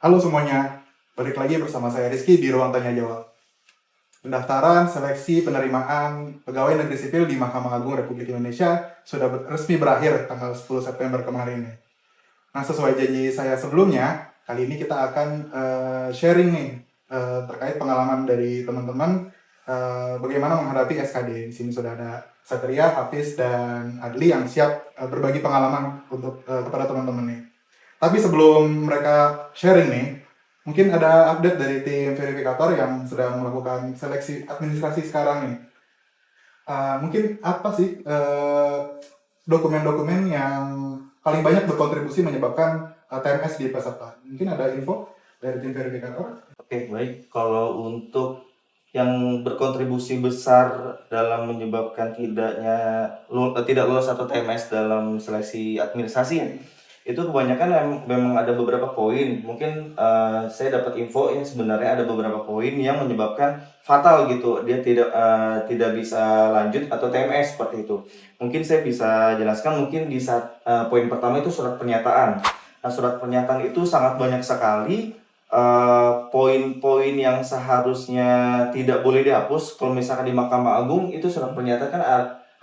Halo semuanya, balik lagi bersama saya Rizky di Ruang Tanya Jawab. Pendaftaran, seleksi, penerimaan pegawai negeri sipil di Mahkamah Agung Republik Indonesia sudah resmi berakhir tanggal 10 September kemarin. Nah, sesuai janji saya sebelumnya, kali ini kita akan sharing nih terkait pengalaman dari teman-teman bagaimana menghadapi SKD. Di sini sudah ada Satria, Hafiz, dan Adli yang siap berbagi pengalaman untuk kepada teman-teman nih. Tapi sebelum mereka sharing nih, mungkin ada update dari tim verifikator yang sedang melakukan seleksi administrasi sekarang nih. Mungkin apa sih dokumen-dokumen yang paling banyak berkontribusi menyebabkan TMS di peserta? Mungkin ada info dari tim verifikator? Oke, baik. Kalau untuk yang berkontribusi besar dalam menyebabkan tidak lolos atau TMS dalam seleksi administrasi, itu kebanyakan memang ada beberapa poin. Mungkin saya dapat info ini sebenarnya ada beberapa poin yang menyebabkan fatal gitu, dia tidak bisa lanjut atau TMS seperti itu. Mungkin saya bisa jelaskan, mungkin di saat poin pertama itu surat pernyataan. Nah, surat pernyataan itu sangat banyak sekali poin-poin yang seharusnya tidak boleh dihapus. Kalau misalkan di Mahkamah Agung itu surat pernyataan kan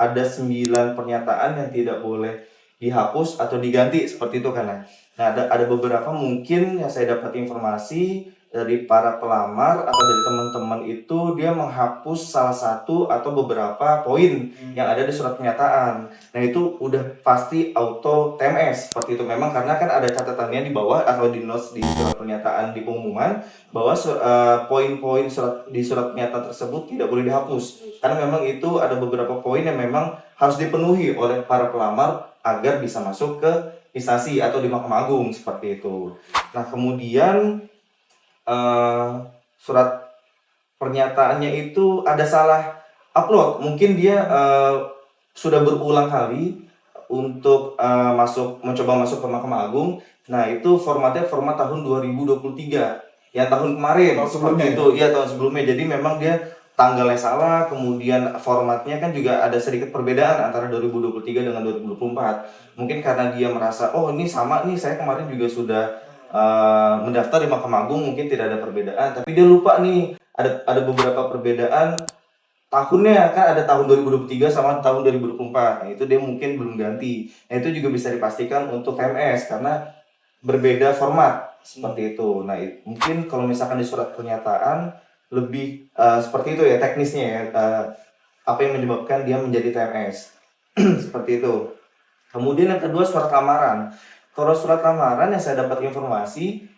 ada 9 pernyataan yang tidak boleh dihapus atau diganti seperti itu kan. Nah, ada beberapa mungkin yang saya dapat informasi dari para pelamar atau dari teman-teman itu dia menghapus salah satu atau beberapa poin yang ada di surat pernyataan. Nah, itu udah pasti auto TMS seperti itu, memang karena kan ada catatannya di bawah atau di notes di surat pernyataan di pengumuman bahwa poin-poin di surat pernyataan tersebut tidak boleh dihapus, karena memang itu ada beberapa poin yang memang harus dipenuhi oleh para pelamar agar bisa masuk ke instansi atau di Mahkamah Agung seperti itu. Nah, kemudian surat pernyataannya itu ada salah upload, mungkin dia sudah berulang kali untuk mencoba masuk ke Mahkamah Agung. Nah, itu formatnya format tahun 2023 yang tahun kemarin seperti itu. Iya, tahun sebelumnya. Jadi memang dia tanggalnya salah, kemudian formatnya kan juga ada sedikit perbedaan antara 2023 dengan 2024. Mungkin karena dia merasa, oh ini sama nih, saya kemarin juga sudah mendaftar di Mahkamah Agung, mungkin tidak ada perbedaan, tapi dia lupa nih ada beberapa perbedaan tahunnya, kan ada tahun 2023 sama tahun 2024. Nah, itu dia mungkin belum ganti. Nah, itu juga bisa dipastikan untuk VMS karena berbeda format seperti itu. Nah, mungkin kalau misalkan di surat pernyataan lebih seperti itu ya teknisnya ya, apa yang menyebabkan dia menjadi TMS seperti itu. Kemudian yang kedua, surat lamaran. Kalau surat lamaran yang saya dapat informasi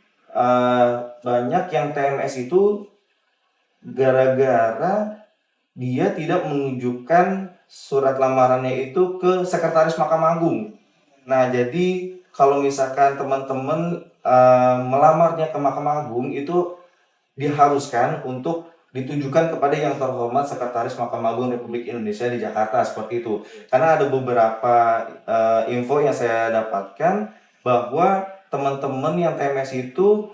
banyak yang TMS itu gara-gara dia tidak menunjukkan surat lamarannya itu ke sekretaris Mahkamah Agung. Nah, jadi kalau misalkan teman-teman melamarnya ke Mahkamah Agung itu diharuskan untuk ditujukan kepada yang terhormat Sekretaris Mahkamah Agung Republik Indonesia di Jakarta seperti itu. Karena ada beberapa info yang saya dapatkan bahwa teman-teman yang TMS itu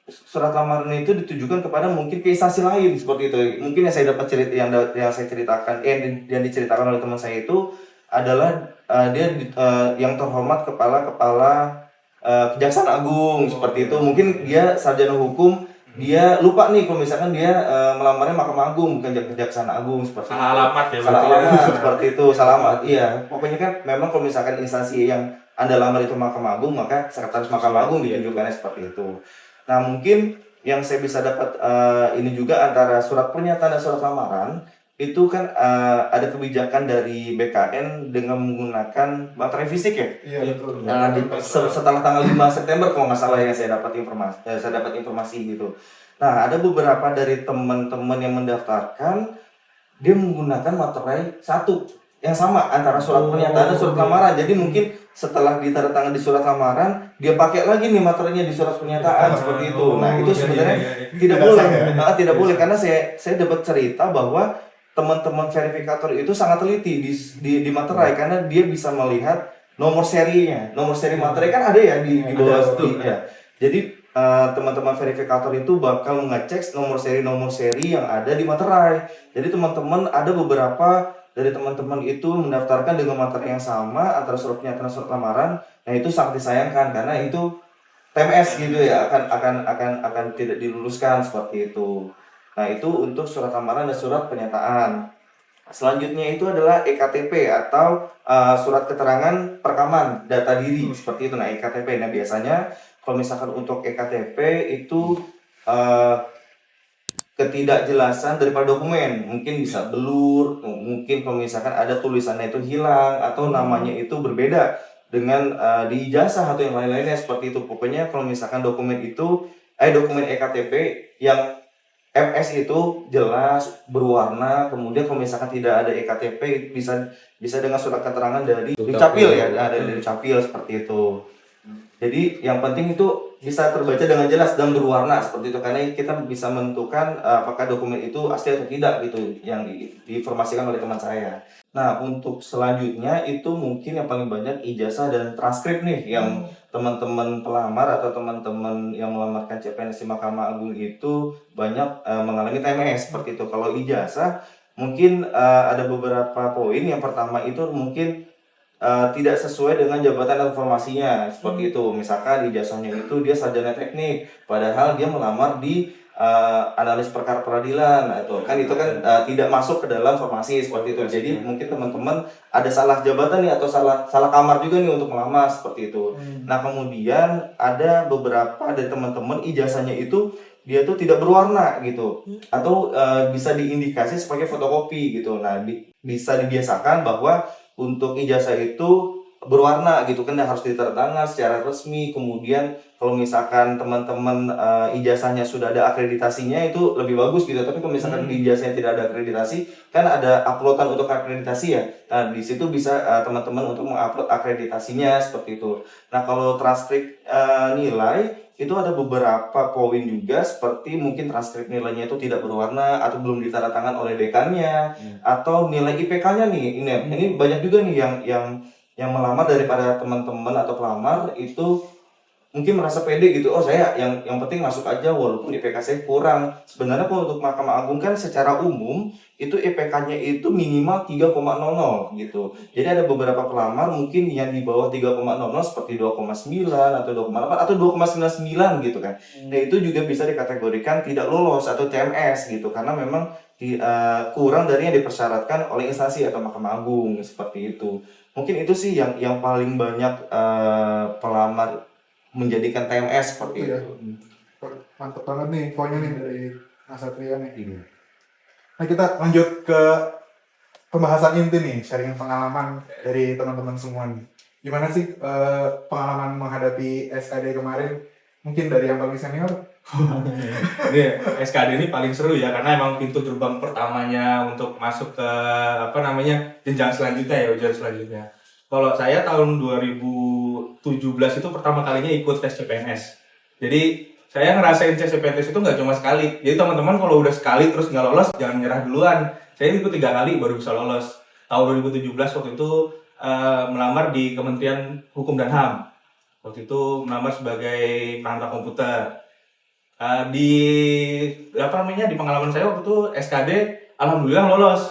surat lamaran itu ditujukan kepada mungkin ke instansi lain seperti itu. Mungkin yang saya dapat yang saya ceritakan yang diceritakan oleh teman saya itu adalah dia yang terhormat kepala Kejaksaan Agung seperti itu. Mungkin dia sarjana hukum, dia lupa nih kalau misalkan dia melamarnya Mahkamah Agung bukan Kejaksaan Agung seperti salah alamat ya, salah alamat seperti itu, salah alamat. Iya, pokoknya kan memang kalau misalkan instansi yang Anda lamar itu Mahkamah Agung, maka sekretaris Mahkamah Agung ditunjukkannya seperti itu. Nah, mungkin yang saya bisa dapat ini juga antara surat pernyataan dan surat lamaran itu kan ada kebijakan dari BKN dengan menggunakan materai fisik ya. Iya, betul. Setelah tanggal 5 September kalau nggak salah yang saya dapat informasi gitu. Nah, ada beberapa dari teman-teman yang mendaftarkan dia menggunakan materai satu yang sama antara surat pernyataan dan surat lamaran. Jadi mungkin setelah ditandatangani di surat lamaran, dia pakai lagi nih materinya di surat pernyataan seperti itu. Nah, itu sebenarnya tidak boleh. Tidak boleh karena saya dapat cerita bahwa teman-teman verifikator itu sangat teliti di materai karena dia bisa melihat nomor serinya. Nomor seri materai kan ada ya di bawah itu. Ya. Jadi teman-teman verifikator itu bakal mengecek nomor seri yang ada di materai. Jadi teman-teman ada beberapa dari teman-teman itu mendaftarkan dengan materai yang sama antara surat pernyataan dan surat lamaran. Nah, itu sangat disayangkan karena itu TMS gitu ya, akan tidak diluluskan seperti itu. Nah, itu untuk surat lamaran dan surat pernyataan. Selanjutnya itu adalah EKTP atau surat keterangan perekaman data diri seperti itu. Nah, EKTP. Nah, biasanya kalau misalkan untuk EKTP itu uh, ketidakjelasan daripada dokumen, mungkin bisa blur, mungkin kalau misalkan ada tulisannya itu hilang atau namanya itu berbeda dengan di ijazah atau yang lain-lainnya seperti itu. Pokoknya kalau misalkan dokumen itu dokumen EKTP yang MS itu jelas berwarna, kemudian kalau misalkan tidak ada EKTP bisa dengan surat keterangan dari Dukcapil ya, ada dari Dukcapil seperti itu. Jadi yang penting itu bisa terbaca dengan jelas dan berwarna seperti itu, karena kita bisa menentukan apakah dokumen itu asli atau tidak gitu yang diinformasikan oleh teman saya. Nah, untuk selanjutnya itu mungkin yang paling banyak ijazah dan transkrip nih yang teman-teman pelamar atau teman-teman yang melamarkan CPNS di Mahkamah Agung itu banyak mengalami TMS seperti itu. Kalau ijazah mungkin ada beberapa poin. Yang pertama itu mungkin tidak sesuai dengan jabatan informasinya seperti itu. Misalkan ijazahnya itu dia sarjana teknik, padahal dia melamar di analis perkara peradilan, atau kan itu kan tidak masuk ke dalam formasi seperti itu. Jadi mungkin teman-teman ada salah jabatan nih atau salah kamar juga nih untuk melamar seperti itu. Nah, kemudian ada beberapa dari teman-teman ijazahnya itu dia tuh tidak berwarna gitu, atau bisa diindikasi sebagai fotokopi gitu. Nah, bisa dibiasakan bahwa untuk ijazah itu berwarna gitu kan, harus ditertangan secara resmi. Kemudian kalau misalkan teman-teman ijazahnya sudah ada akreditasinya itu lebih bagus gitu. Tapi kalau misalkan di ijazahnya tidak ada akreditasi, kan ada uploadan untuk akreditasi ya. Nah, di situ bisa teman-teman untuk mengupload akreditasinya seperti itu. Nah, kalau transkrip nilai itu ada beberapa poin juga, seperti mungkin transkrip nilainya itu tidak berwarna atau belum ditandatangan oleh dekannya, atau nilai IPK-nya nih. Ini banyak juga nih yang melamar daripada teman-teman atau pelamar itu mungkin merasa pede gitu. Oh, saya yang penting masuk aja walaupun IPK saya kurang. Sebenarnya kalau untuk Mahkamah Agung kan secara umum itu IPK-nya itu minimal 3,00 gitu. Jadi ada beberapa pelamar mungkin yang di bawah 3,00 seperti 2,9 atau 2,8 atau 2,99 gitu kan. Nah, itu juga bisa dikategorikan tidak lolos atau TMS gitu, karena memang kurang dari yang dipersyaratkan oleh instansi atau Mahkamah Agung seperti itu. Mungkin itu sih yang paling banyak pelamar menjadikan TMS seperti itu. Mantap banget nih poinnya nih dari Mas Satria nih. Nah, kita lanjut ke pembahasan inti nih, sharing pengalaman dari teman-teman semua nih. Gimana sih pengalaman menghadapi SKD kemarin? Mungkin dari yang paling senior. Ini SKD ini paling seru ya, karena emang pintu gerbang pertamanya untuk masuk ke jenjang selanjutnya ya, ujian selanjutnya. Kalau saya tahun 2017 itu pertama kalinya ikut tes CPNS. Jadi saya ngerasain tes CPNS itu nggak cuma sekali. Jadi teman-teman kalau udah sekali terus nggak lolos, jangan nyerah duluan. Saya ikut 3 kali baru bisa lolos. Tahun 2017 waktu itu melamar di Kementerian Hukum dan HAM. Waktu itu melamar sebagai perangkat komputer. Di pengalaman saya waktu itu SKD, alhamdulillah lolos.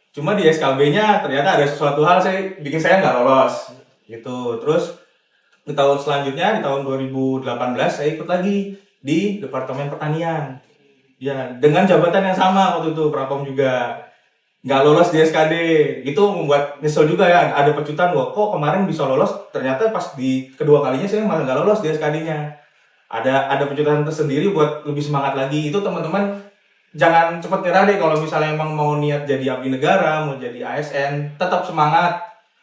Cuma di SKB-nya ternyata ada sesuatu hal bikin saya nggak lolos gitu. Terus di tahun selanjutnya, di tahun 2018 saya ikut lagi di Departemen Pertanian ya, dengan jabatan yang sama waktu itu, Prapom juga. Nggak lolos di SKD, itu membuat nyesel juga ya. Ada pecutan, kok kemarin bisa lolos, ternyata pas di kedua kalinya saya malah nggak lolos di SKD-nya. Ada pecutan tersendiri buat lebih semangat lagi. Itu teman-teman jangan cepat nyerah deh. Kalau misalnya emang mau niat jadi abdi negara, mau jadi ASN, tetap semangat.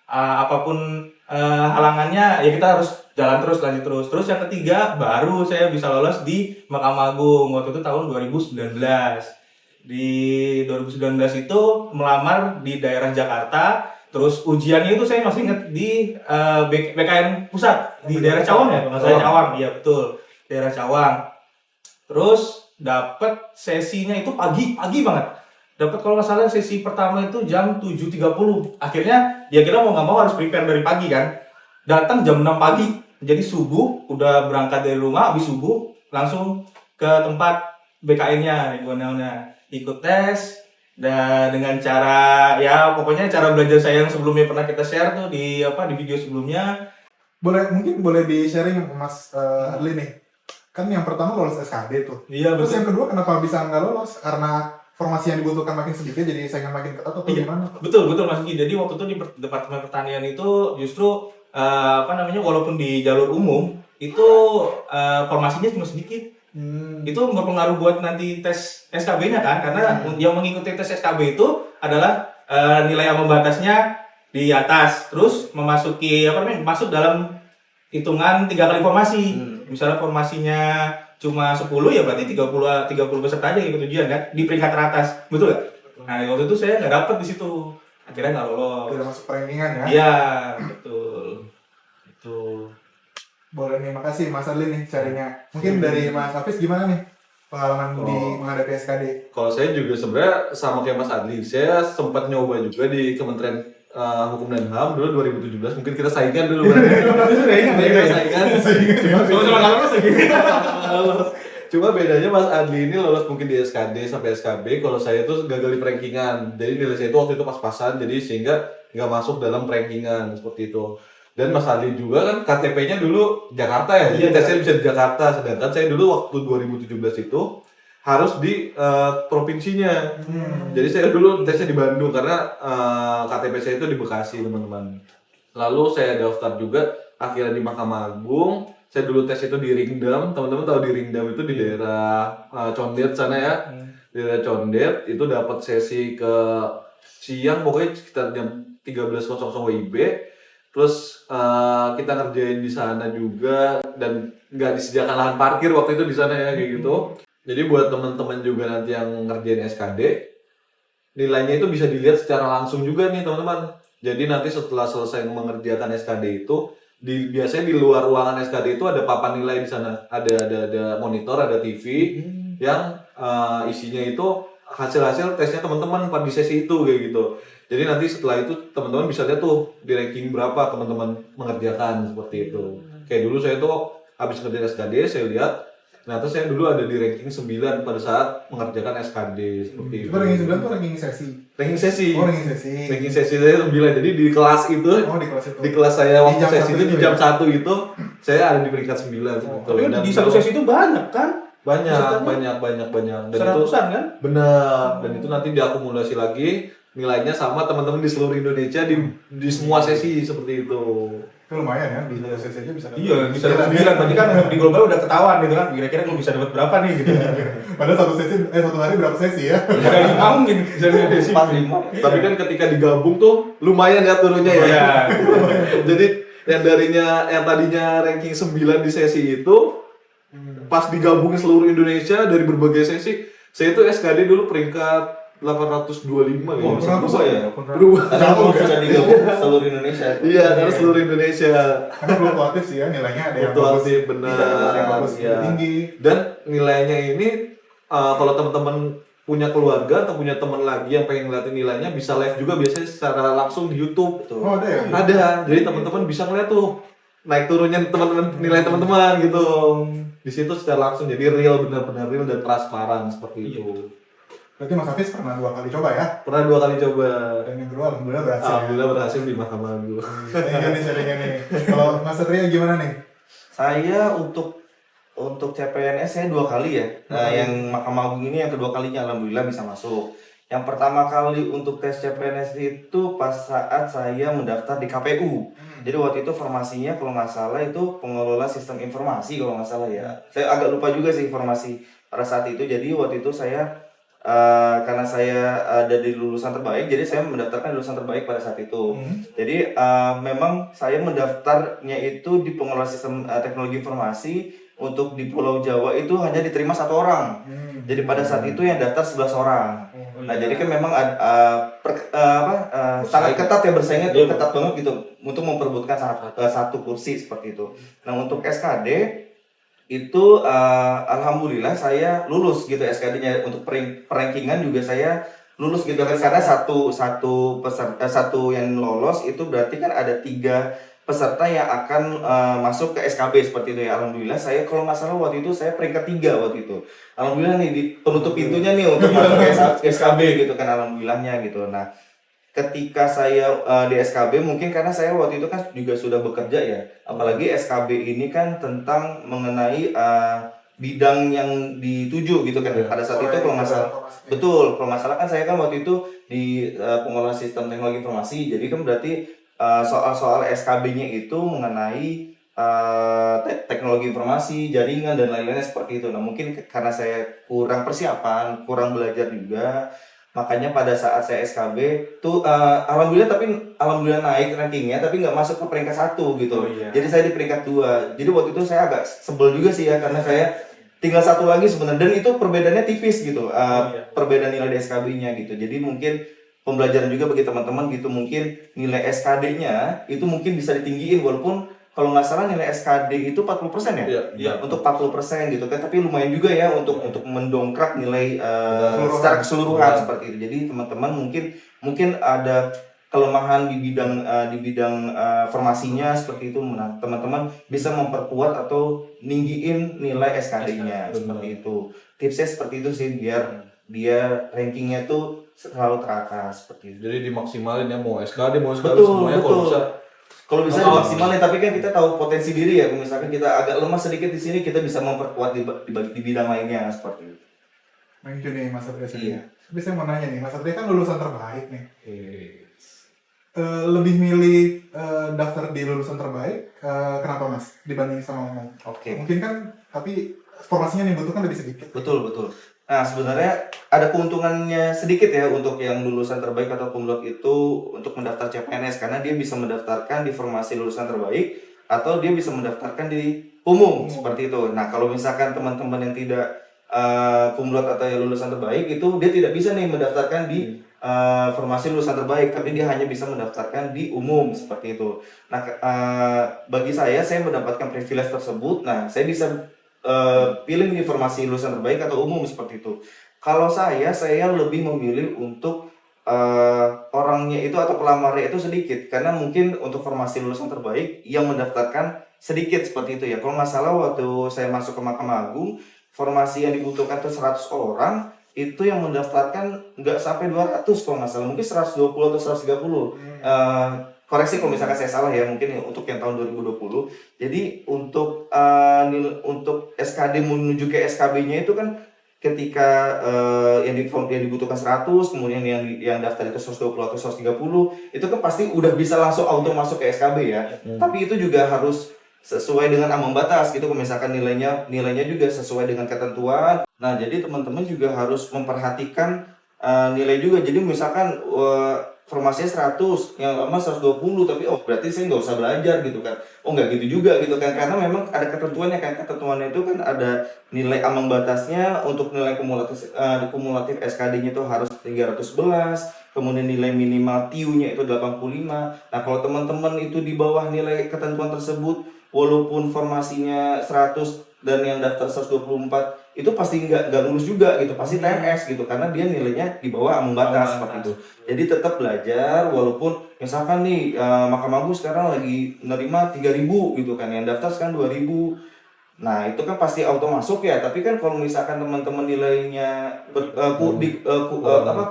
Apapun halangannya ya kita harus jalan terus, lanjut terus. Terus yang ketiga, baru saya bisa lolos di Mahkamah Agung waktu itu tahun 2019. Di 2019 itu melamar di daerah Jakarta. Terus ujiannya itu saya masih ingat di BKN Pusat di daerah Cawang ya, kalau saya Cawang, iya betul, daerah Cawang. Terus dapat sesinya itu pagi banget. Dapat kalau nggak salah sesi pertama itu jam 7.30. Akhirnya ya kita mau nggak mau harus prepare dari pagi kan. Datang jam 6 pagi. Jadi subuh udah berangkat dari rumah, habis subuh langsung ke tempat BKN-nya, regionalnya, ikut tes. Dan dengan cara ya pokoknya cara belajar saya yang sebelumnya pernah kita share tuh di video sebelumnya. Mungkin boleh di-sharing Mas Adli nih. Kan yang pertama lolos SKD tuh. Iya Terus betul. yang kedua kenapa bisa nggak lolos? Karena formasi yang dibutuhkan makin sedikit jadi saingan makin ketat atau Iya, gimana? betul Mas Ki. Jadi waktu itu di Departemen Pertanian itu justru walaupun di jalur umum itu formasinya cuma sedikit. Itu berpengaruh buat nanti tes SKB-nya kan, karena yang mengikuti tes SKB itu adalah nilai ambang batasnya di atas, terus masuk dalam hitungan 3 kali formasi. Misalnya formasinya cuma 10 ya berarti 30 peserta aja ikut ujian kan di peringkat teratas. Betul nggak? Nah, waktu itu saya nggak dapet di situ. Akhirnya nggak lolos. Tidak masuk rankingan ya? Iya, betul. Itu. Boleh nih, makasih Mas Adli nih carinya. Mungkin dari Mas Hafiz gimana nih pengalaman di menghadapi SKD? Kalau saya juga sebenarnya sama kayak Mas Adli, saya sempat nyoba juga di Kementerian Hukum dan HAM dulu 2017. Mungkin kita saingan dulu. Saingan. Sama-sama nggak lolos lagi. Cuma bedanya Mas Adli ini lolos mungkin di SKD sampai SKB. Kalau saya tuh gagal di rankingan. Jadi nilai saya itu waktu itu pas-pasan, jadi sehingga nggak masuk dalam rankingan seperti itu. Dan Mas Adli juga kan KTP-nya dulu Jakarta ya, jadi tesnya bisa di Jakarta. Sedangkan saya dulu waktu 2017 itu harus di provinsinya. Jadi saya dulu tesnya di Bandung karena KTP saya itu di Bekasi teman-teman. Lalu saya daftar juga akhirnya di Mahkamah Agung. Saya dulu tes itu di Ringdam, teman-teman tahu di Ringdam itu di daerah Condet sana ya. Di daerah Condet itu dapat sesi ke siang pokoknya sekitar jam 13.00 WIB. Terus kita ngerjain di sana juga dan nggak disediakan lahan parkir waktu itu di sana ya kayak gitu. Jadi buat teman-teman juga nanti yang ngerjain SKD, nilainya itu bisa dilihat secara langsung juga nih teman-teman. Jadi nanti setelah selesai mengerjakan SKD itu, biasanya di luar ruangan SKD itu ada papan nilai di sana. Ada monitor, ada TV yang isinya itu hasil-hasil tesnya teman-teman di sesi itu kayak gitu. Jadi nanti setelah itu teman-teman bisa lihat tuh di ranking berapa teman-teman mengerjakan seperti itu. Kayak dulu saya tuh habis ngerjain SKD, saya lihat ternyata saya dulu ada di ranking 9 pada saat mengerjakan SKD seperti itu. Itu ranking 9 tuh ranking sesi? Ranking sesi. Oh, ranking sesi. Ranking sesi saya 9, jadi di kelas itu, Oh, di kelas itu. di kelas saya waktu Di jam sesi satu itu di itu jam ya? 1 itu, saya ada di peringkat 9 seperti itu. Tapi di satu sesi itu banyak kan? Banyak. Dan itu Seratusan kan? benar, dan itu nanti diakumulasi lagi nilainya sama teman-teman di seluruh Indonesia di semua sesi seperti itu. Itu lumayan ya, di satu sesi aja bisa dapat. Iya, bisa dapat 9. Berarti kan di global udah ketahuan gitu kan. Kira-kira gue bisa dapat berapa nih gitu. Padahal satu hari berapa sesi ya? Ada 5 mungkin. Jadi Pas 5. Tapi kan ketika digabung tuh lumayan ya turunnya ya. Iya. Jadi yang tadinya ranking 9 di sesi itu pas digabungin seluruh Indonesia dari berbagai sesi, saya itu SKD dulu peringkat 825 Oh, gitu. berapa ya? Berubah. Karena sudah digabung seluruh Indonesia. Iya, karena seluruh Indonesia. Karena fluktuatif sih ya nilainya, ada yang bagus, Fluktuatif, benar. ada yang bagus Iya. tinggi. Dan nilainya ini kalau teman-teman punya keluarga atau punya teman lagi yang pengen ngeliatin nilainya bisa live juga biasanya secara langsung di YouTube. Oh, ada ya? Ada. Jadi teman-teman bisa ngeliat tuh naik turunnya teman-teman, nilai teman-teman gitu. Di situ secara langsung jadi real, benar-benar real dan transparan seperti itu. Berarti Mas Hafiz pernah 2 kali coba ya? Pernah 2 kali coba. Dan yang kedua alhamdulillah berhasil. Alhamdulillah berhasil di Mahkamah Agung. Sharingnya nih. Kalau Mas Satria gimana nih? Saya untuk CPNS saya 2 kali ya. Nah, yang Mahkamah Agung ini yang kedua kalinya alhamdulillah bisa masuk. Yang pertama kali untuk tes CPNS itu pas saat saya mendaftar di KPU. Jadi waktu itu formasinya kalau nggak salah itu pengelola sistem informasi kalau nggak salah ya. Saya agak lupa juga sih informasi pada saat itu. Jadi waktu itu saya karena saya ada di lulusan terbaik, jadi saya mendaftarkan lulusan terbaik pada saat itu. Jadi memang saya mendaftarnya itu di pengelola sistem teknologi informasi untuk di Pulau Jawa itu hanya diterima 1 orang. Jadi pada saat itu yang daftar 11 orang. Nah jadi kan memang sangat ketat ya bersaingnya tuh ketat banget gitu untuk memperebutkan satu kursi seperti itu. Nah untuk SKD itu alhamdulillah saya lulus gitu SKD-nya. Untuk perankingan juga saya lulus gitu kan, karena satu yang lolos itu berarti kan ada 3 peserta yang akan masuk ke SKB seperti itu ya. Alhamdulillah saya kalau nggak salah waktu itu saya peringkat 3 waktu itu. Alhamdulillah nih penutup pintunya nih untuk masuk ke SKB gitu kan, alhamdulillahnya gitu. Nah ketika saya di SKB mungkin karena saya waktu itu kan juga sudah bekerja ya, apalagi SKB ini kan tentang mengenai bidang yang dituju gitu kan. Iya. Pada saat itu kalau nggak salah, betul, kalau nggak salah kan saya kan waktu itu di pengolahan sistem teknologi informasi, jadi kan berarti soal-soal SKB-nya itu mengenai teknologi informasi, jaringan dan lain-lainnya seperti itu. Nah mungkin karena saya kurang persiapan, kurang belajar juga, makanya pada saat saya SKB tuh alhamdulillah naik rankingnya, tapi nggak masuk ke peringkat 1 gitu. Oh, iya. Jadi saya di peringkat 2. Jadi waktu itu saya agak sebel juga sih ya, karena saya tinggal 1 lagi sebenarnya, dan itu perbedaannya tipis gitu, Iya. perbedaan nilai di SKB-nya gitu. Jadi mungkin pembelajaran juga bagi teman-teman gitu, mungkin nilai SKD-nya itu mungkin bisa ditinggiin, walaupun kalau nggak salah nilai SKD itu 40% ya? Iya. Iya. Untuk 40% gitu kan, tapi lumayan juga ya untuk mendongkrak nilai secara keseluruhan seperti itu. Jadi teman-teman mungkin ada kelemahan di bidang formasinya seperti itu. Nah, teman-teman bisa memperkuat atau ninggiin nilai SKD-nya seperti itu. Tipsnya seperti itu sih, biar dia rankingnya tuh selalu teratas seperti itu. Jadi dimaksimalin ya, mau SKD mau SKD Betul, semuanya kalau betul. bisa. Kalau bisa Oh. dimaksimalin, tapi kan kita tahu potensi diri ya. Misalkan kita agak lemah sedikit di sini, kita bisa memperkuat di bidang lainnya seperti itu. Thank you nih Mas Satria. Iya. Tapi saya mau nanya nih, Mas Satria kan lulusan terbaik nih. Eh, Lebih milih daftar di lulusan terbaik, kenapa Mas? Dibanding sama umum? Oke. Mungkin kan, tapi formasinya yang dibutuhkan lebih sedikit. Betul, betul. Nah, sebenarnya ada keuntungannya sedikit ya untuk yang lulusan terbaik atau kumlot itu untuk mendaftar CPNS, karena dia bisa mendaftarkan di formasi lulusan terbaik atau dia bisa mendaftarkan di umum seperti itu. Nah, kalau misalkan teman-teman yang tidak kumlot atau yang lulusan terbaik itu dia tidak bisa nih mendaftarkan di formasi lulusan terbaik, tapi dia hanya bisa mendaftarkan di umum seperti itu. Nah, bagi saya mendapatkan privilege tersebut. Nah, saya bisa pilih di formasi lulusan terbaik atau umum seperti itu. Kalau saya lebih memilih untuk orangnya itu atau pelamarnya itu sedikit, karena mungkin untuk formasi lulusan terbaik yang mendaftarkan sedikit seperti itu ya. Kalau nggak salah waktu saya masuk ke Mahkamah Agung, formasi yang dibutuhkan itu 100 orang, itu yang mendaftarkan nggak sampai 200 kalau nggak salah, mungkin 120 atau 130. Koreksi kalau misalkan saya salah ya, mungkin untuk yang tahun 2020. Jadi untuk SKD menuju ke SKB-nya itu kan ketika yang dibutuhkan 100, kemudian yang daftar itu 120 atau 130, itu kan pasti udah bisa langsung auto masuk ke SKB ya. Tapi itu juga harus sesuai dengan ambang batas gitu, kalau misalkan nilainya juga sesuai dengan ketentuan. Nah, jadi teman-teman juga harus memperhatikan nilai juga. Jadi misalkan formasinya 100, yang lama 120, tapi berarti saya nggak usah belajar gitu kan. Nggak gitu juga gitu kan, karena memang ada ketentuannya kan. Ketentuannya itu kan ada nilai ambang batasnya. Untuk nilai kumulatif SKD-nya itu harus 311, kemudian nilai minimal TIU-nya itu 85. Nah, kalau teman-teman itu di bawah nilai ketentuan tersebut, walaupun formasinya 100 dan yang daftar 124, itu pasti nggak lulus juga gitu, pasti TMS gitu, karena dia nilainya di bawah ambang batas seperti itu. Jadi tetap belajar, walaupun misalkan nih Mahkamah Agung sekarang lagi menerima 3.000 gitu kan, yang daftar sekarang 2.000. Nah, itu kan pasti auto masuk ya, tapi kan kalau misalkan teman-teman nilainya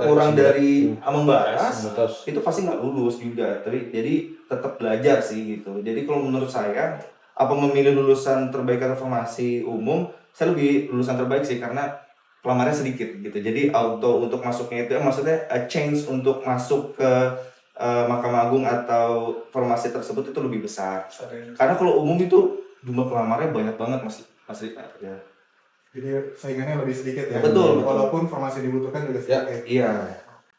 kurang dari ambang batas, itu pasti nggak lulus juga. Jadi tetap belajar sih gitu. Jadi kalau menurut saya, apa memilih lulusan terbaik atau formasi umum, saya lebih lulusan terbaik sih, karena pelamarnya sedikit gitu. Jadi auto untuk masuknya itu maksudnya chance untuk masuk ke Mahkamah Agung atau formasi tersebut itu lebih besar. Karena kalau umum itu jumlah pelamarnya banyak banget Mas Rika ya. Jadi saingannya lebih sedikit ya. Betul. Walaupun formasi dibutuhkan juga sedikit. Iya.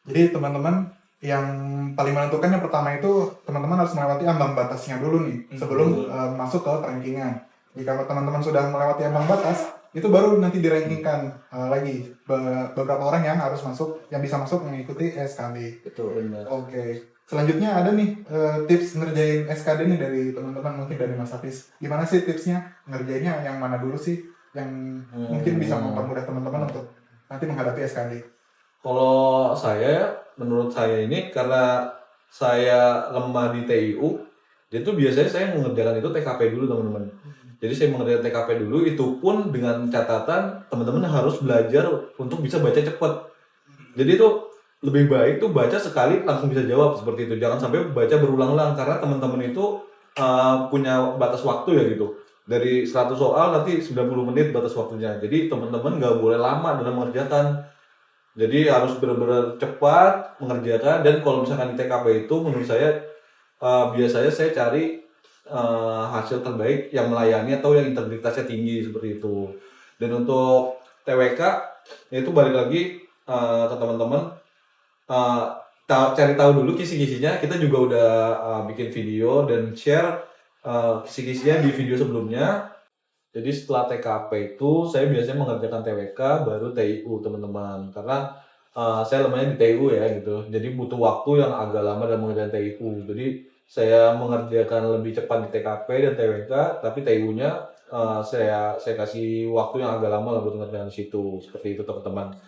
Jadi teman-teman, yang paling menentukan yang pertama itu teman-teman harus melewati ambang batasnya dulu nih sebelum masuk ke rankingan. Jika teman-teman sudah melewati ambang batas, itu baru nanti dirankingkan lagi beberapa orang yang harus masuk, yang bisa masuk mengikuti SKD. Betul. Oke. Selanjutnya ada nih tips ngerjain SKD nih dari teman-teman, mungkin dari Mas Hafiz. Gimana sih tipsnya? Ngerjainnya yang mana dulu sih? Yang mungkin bisa mempermudah teman-teman untuk nanti menghadapi SKD. Kalau menurut saya ini, karena saya lemah di TIU, itu biasanya saya mengerjakan itu TKP dulu teman-teman. Jadi saya mengerjakan TKP dulu, itu pun dengan catatan teman-teman harus belajar untuk bisa baca cepat. Jadi itu lebih baik tuh baca sekali langsung bisa jawab seperti itu. Jangan sampai baca berulang-ulang karena teman-teman itu punya batas waktu ya gitu. Dari 100 soal nanti 90 menit batas waktunya. Jadi teman-teman nggak boleh lama dalam mengerjakan. Jadi harus benar-benar cepat mengerjakan, dan kalau misalkan di TKP itu menurut saya biasanya saya cari hasil terbaik yang melayani atau yang integritasnya tinggi seperti itu. Dan untuk TWK itu balik lagi ke teman-teman, cari tahu dulu kisi-kisinya. Kita juga udah bikin video dan share kisi-kisinya di video sebelumnya. Jadi setelah TKP itu saya biasanya mengerjakan TWK baru TIU teman-teman, karena saya lemahnya di TIU ya gitu. Jadi butuh waktu yang agak lama dalam mengerjakan TIU. Jadi saya mengerjakan lebih cepat di TKP dan TWK, tapi TIU-nya saya kasih waktu yang agak lama lah buat mengerjakan situ. Seperti itu teman-teman.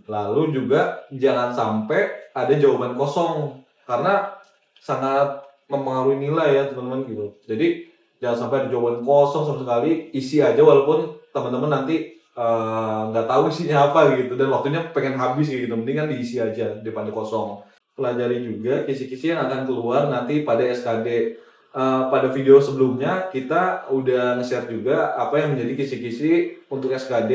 Lalu juga jangan sampai ada jawaban kosong, karena sangat mempengaruhi nilai ya teman-teman gitu. Jadi jangan sampai ada jawaban kosong sama sekali, isi aja walaupun teman-teman nanti nggak tahu isinya apa gitu dan waktunya pengen habis gitu, mendingan diisi aja daripada kosong. Pelajari juga kisi-kisi yang akan keluar nanti pada SKD. Pada video sebelumnya kita udah nge-share juga apa yang menjadi kisi-kisi untuk SKD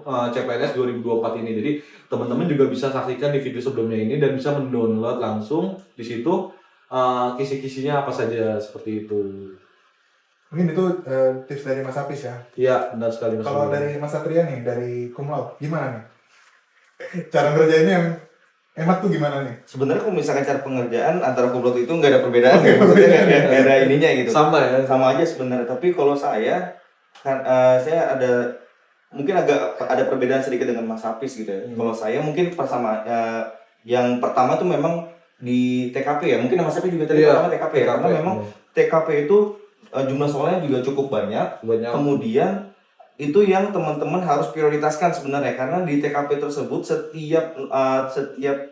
CPNS 2024 ini. Jadi teman-teman juga bisa saksikan di video sebelumnya ini dan bisa mendownload langsung di situ kisi-kisinya apa saja seperti itu. Mungkin itu tips dari Mas Apis ya. Iya, benar sekali Mas. Kalau dari Mas Satria nih, dari cum laude, gimana nih? Cara ngerjainnya yang enak tuh gimana nih? Sebenarnya kalau misalkan cara pengerjaan antara cum laude itu nggak ada perbedaan, maksudnya nggak ada ininya gitu. Sama ya. Sama aja sebenarnya. Tapi kalau saya kan saya ada mungkin agak ada perbedaan sedikit dengan Mas Hafiz gitu ya. Kalau saya mungkin yang pertama tuh memang di TKP ya. Mungkin Mas Hafiz juga tadi pertama TKP ya. Karena memang TKP itu jumlah soalnya juga cukup banyak. Kemudian itu yang teman-teman harus prioritaskan sebenarnya, karena di TKP tersebut setiap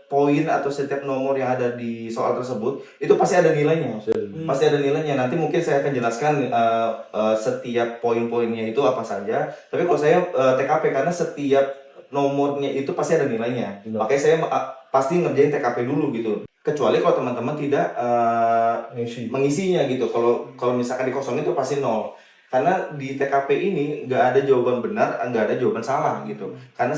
poin atau setiap nomor yang ada di soal tersebut itu pasti ada nilainya. Pasti ada nilainya. Nanti mungkin saya akan jelaskan setiap poin-poinnya itu apa saja. Tapi kalau saya TKP karena setiap nomornya itu pasti ada nilainya. Makanya saya pasti ngerjain TKP dulu gitu. Kecuali kalau teman-teman tidak mengisinya gitu. Kalau misalkan dikosongin itu pasti 0. Karena di TKP ini nggak ada jawaban benar, nggak ada jawaban salah gitu. Karena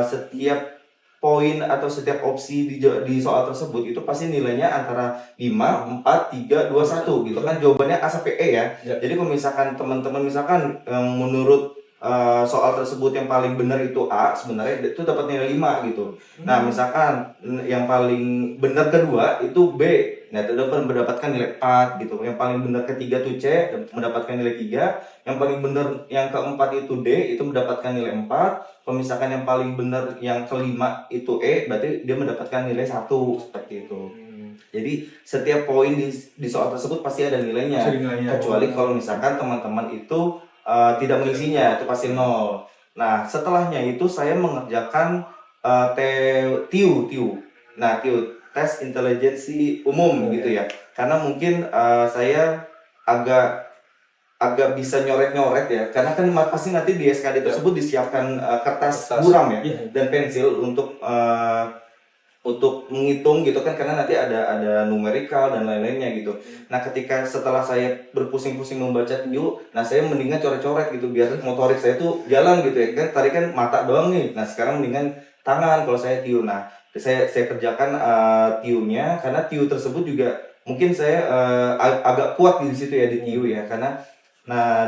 setiap poin atau setiap opsi di soal tersebut itu pasti nilainya antara 5, 4, 3, 2, 1 gitu kan. Jawabannya A sampai E ya. Jadi kalau misalkan teman-teman menurut soal tersebut yang paling benar itu A, sebenarnya itu dapat nilai 5 gitu. Nah, misalkan yang paling benar kedua itu B, nah itu dapat mendapatkan nilai 4 gitu. Yang paling benar ketiga itu C, mendapatkan nilai 3. Yang paling benar yang keempat itu D, itu mendapatkan nilai 4. Kalau misalkan yang paling benar yang kelima itu E, berarti dia mendapatkan nilai 1 seperti itu. Jadi setiap poin di soal tersebut pasti ada nilainya. Kecuali kalau misalkan teman-teman itu tidak mengisinya, itu pasti 0. Nah, setelahnya itu saya mengerjakan TIU. Nah, TIU, tes intelijensi umum gitu ya. Karena mungkin saya agak bisa nyoret-nyoret ya. Karena kan pasti nanti di SKD tersebut disiapkan kertas buram ya dan pensil untuk menghitung gitu kan, karena nanti ada numerikal dan lain-lainnya gitu. Nah, setelah saya berpusing-pusing membaca TIU, nah saya mendingan coret-coret gitu biar motorik saya tuh jalan gitu ya kan. Tadi kan mata doang nih. Nah, sekarang mendingan tangan kalau saya TIU. Nah, saya kerjakan TIU-nya, karena TIU tersebut juga mungkin saya agak kuat di situ ya di TIU ya, karena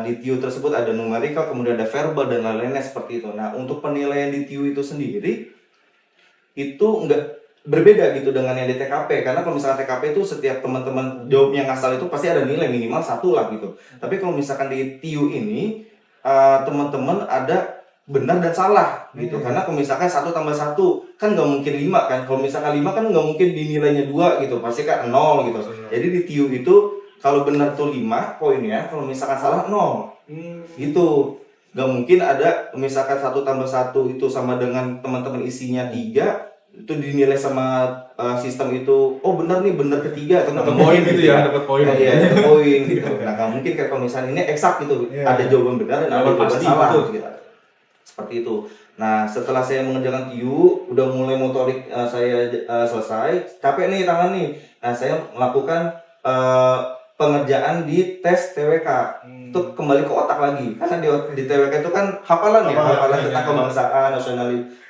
di TIU tersebut ada numerikal, kemudian ada verbal dan lain-lainnya seperti itu. Nah, untuk penilaian di TIU itu sendiri itu enggak berbeda gitu dengan yang di TKP, karena kalau misalkan TKP itu setiap teman-teman jawabnya ngasal itu pasti ada nilai minimal 1 lah gitu. Tapi kalau misalkan di TIU ini teman-teman ada benar dan salah gitu. Karena kalau misalkan 1 tambah 1 kan nggak mungkin 5 kan. Kalau misalkan 5 kan nggak mungkin dinilainya 2 gitu, pasti kan 0 gitu. Jadi di TIU itu kalau benar tuh 5 poinnya, kalau misalkan salah 0 gitu. Nggak mungkin ada misalkan 1 tambah 1 itu sama dengan teman-teman isinya 3, itu dinilai sama sistem itu, oh benar nih, benar ketiga atau dapat poin gitu ya, dapat poin. Iya, dapat poin gitu. Nah, nggak mungkin kayak kalau misalnya ini eksak gitu, ada jawaban benar dan ada jawaban salah gitu. seperti itu. Nah, setelah saya mengerjakan TIU, udah mulai motorik saya selesai, capek nih tangan nih. Nah, saya melakukan pengerjaan di tes TWK. Itu kembali ke otak lagi. Karena di TWK itu kan hafalan ya, hafalan tentang kebangsaan,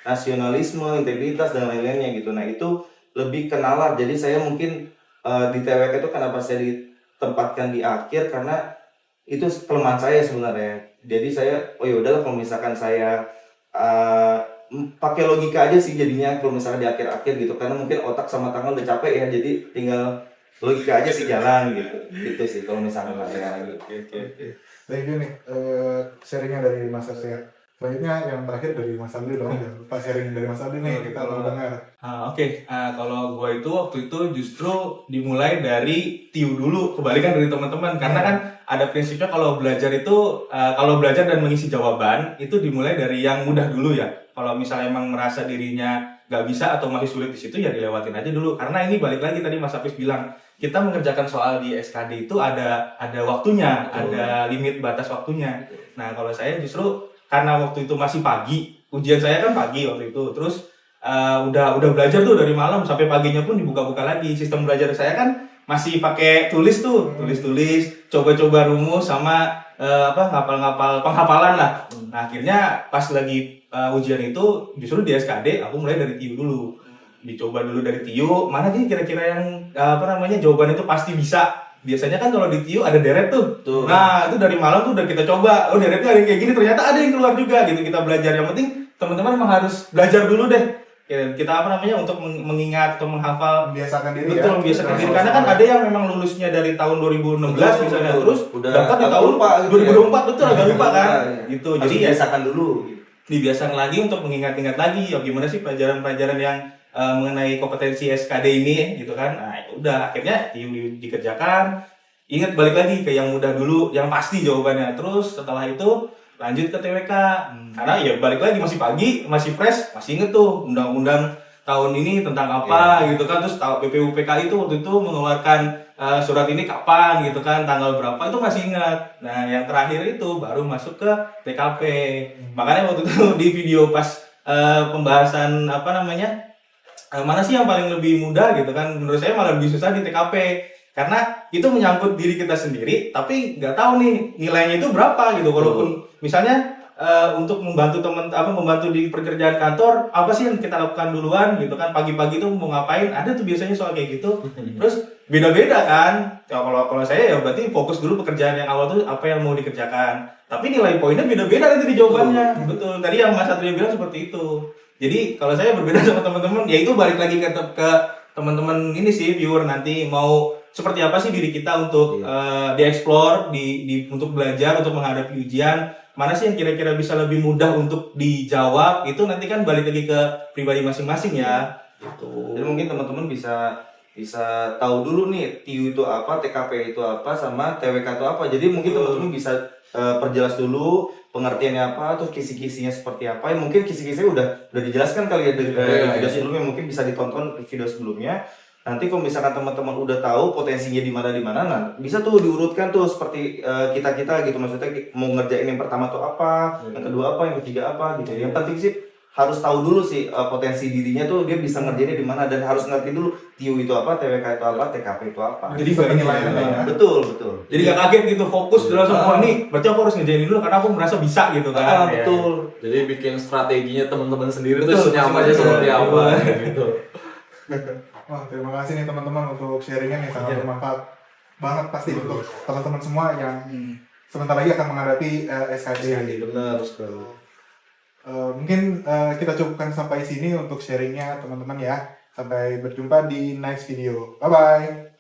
nasionalisme, integritas dan lain-lainnya gitu. Nah, itu lebih ke nalar. Jadi saya mungkin di TWK itu kenapa saya ditempatkan di akhir karena itu kelemahan saya sebenarnya. Jadi saya, oh ya udahlah kalau misalkan saya pakai logika aja sih jadinya kalau misalnya di akhir-akhir gitu, karena mungkin otak sama tangan udah capek ya, jadi tinggal logika aja sih jalan gitu sih kalau misalnya saya gitu. Thank you nih sharingnya dari Mas Arsia. Selanjutnya yang terakhir dari Mas Aldi dong. Jangan lupa sharing dari Mas Aldi nih, kita mau dengar. Oke. Kalau gue itu waktu itu justru dimulai dari TIU dulu, kebalikan dari teman-teman, karena kan ada prinsipnya kalau belajar itu kalau belajar dan mengisi jawaban itu dimulai dari yang mudah dulu ya. Kalau misalnya emang merasa dirinya nggak bisa atau masih sulit di situ ya dilewatin aja dulu, karena ini balik lagi tadi Mas Hafiz bilang kita mengerjakan soal di SKD itu ada waktunya, ada limit batas waktunya. Nah kalau saya justru karena waktu itu masih pagi, ujian saya kan pagi waktu itu, terus udah belajar tuh dari malam sampai paginya pun dibuka-buka lagi. Sistem belajar saya kan masih pakai tulis coba-coba rumus sama ngapal-ngapal penghafalan lah. Nah akhirnya pas lagi ujian itu justru di SKD aku mulai dari TIU dulu, dicoba dulu dari TIU mana sih kira-kira yang jawaban itu pasti bisa. Biasanya kan kalau di TIU ada deret tuh. Nah, itu dari malam tuh udah kita coba. Oh, deretnya ada yang kayak gini, ternyata ada yang keluar juga gitu. Kita belajar. Yang penting teman-teman memang harus belajar dulu deh. Kita untuk mengingat atau menghafal. Membiasakan diri. Betul, membiasakan diri. Karena kan ada yang memang lulusnya dari tahun 2016 misalnya, terus dapat di tahun 2024 betul agak lupa kan. Gitu. Jadi biasakan dulu. Dibiasakan lagi untuk mengingat-ingat lagi. Ya gimana sih pelajaran-pelajaran yang mengenai kompetensi SKD ini gitu kan. Nah ya udah akhirnya dikerjakan, ingat balik lagi ke yang mudah dulu yang pasti jawabannya, terus setelah itu lanjut ke TWK. Karena ya balik lagi masih pagi, masih fresh, masih inget tuh undang-undang tahun ini tentang apa gitu kan, terus BPUPK itu waktu itu mengeluarkan surat ini kapan gitu kan, tanggal berapa itu masih ingat. Nah yang terakhir itu baru masuk ke TKP. Makanya waktu itu di video pas pembahasan mana sih yang paling lebih mudah gitu kan, menurut saya malah lebih susah di TKP karena itu menyangkut diri kita sendiri tapi nggak tahu nih nilainya itu berapa gitu. Walaupun misalnya untuk membantu membantu di pekerjaan kantor, apa sih yang kita lakukan duluan gitu kan, pagi-pagi tuh mau ngapain, ada tuh biasanya soal kayak gitu. Terus beda-beda kan ya, kalau saya ya berarti fokus dulu pekerjaan yang awal tuh apa yang mau dikerjakan, tapi nilai poinnya beda-beda nanti di jawabannya. Betul, tadi yang Mas Satria bilang seperti itu. Jadi kalau saya berbeda sama teman-teman, ya itu balik lagi ke teman-teman ini sih, viewer nanti mau seperti apa sih diri kita untuk dieksplor, untuk belajar, untuk menghadapi ujian, mana sih yang kira-kira bisa lebih mudah untuk dijawab, itu nanti kan balik lagi ke pribadi masing-masing ya. Gitu. Jadi mungkin teman-teman bisa tahu dulu nih TIU itu apa, TKP itu apa, sama TWK itu apa. Jadi mungkin teman-teman bisa perjelas dulu pengertiannya apa, terus kisi-kisinya seperti apa. Ya, mungkin kisi-kisinya udah dijelaskan kali ya dari video sebelumnya, mungkin bisa ditonton video sebelumnya. Nanti kalau misalkan teman-teman udah tahu potensinya di mana, nah bisa tuh diurutkan tuh seperti kita gitu, maksudnya mau ngerjain yang pertama tuh apa, yang kedua apa, yang ketiga apa gitu. Yang penting sih harus tahu dulu sih potensi dirinya tuh dia bisa ngerjainnya di mana, dan harus ngerti dulu TIU itu apa, TWK itu apa, TKP itu apa. Jadi penilaiannya ya. Betul. Jadi gak kaget gitu, fokus dalam semua nih. Berarti aku harus ngerjain dulu karena aku merasa bisa gitu kan. Betul. Jadi bikin strateginya teman-teman sendiri tuh nyamannya seperti apa gitu. Wah, terima kasih nih teman-teman untuk sharingnya nih, sangat bermanfaat banget pasti untuk teman-teman semua yang sebentar lagi akan menghadapi SKD. Benar sekali. Mungkin kita cukupkan sampai sini untuk sharingnya teman-teman ya. Sampai berjumpa di next video. Bye-bye.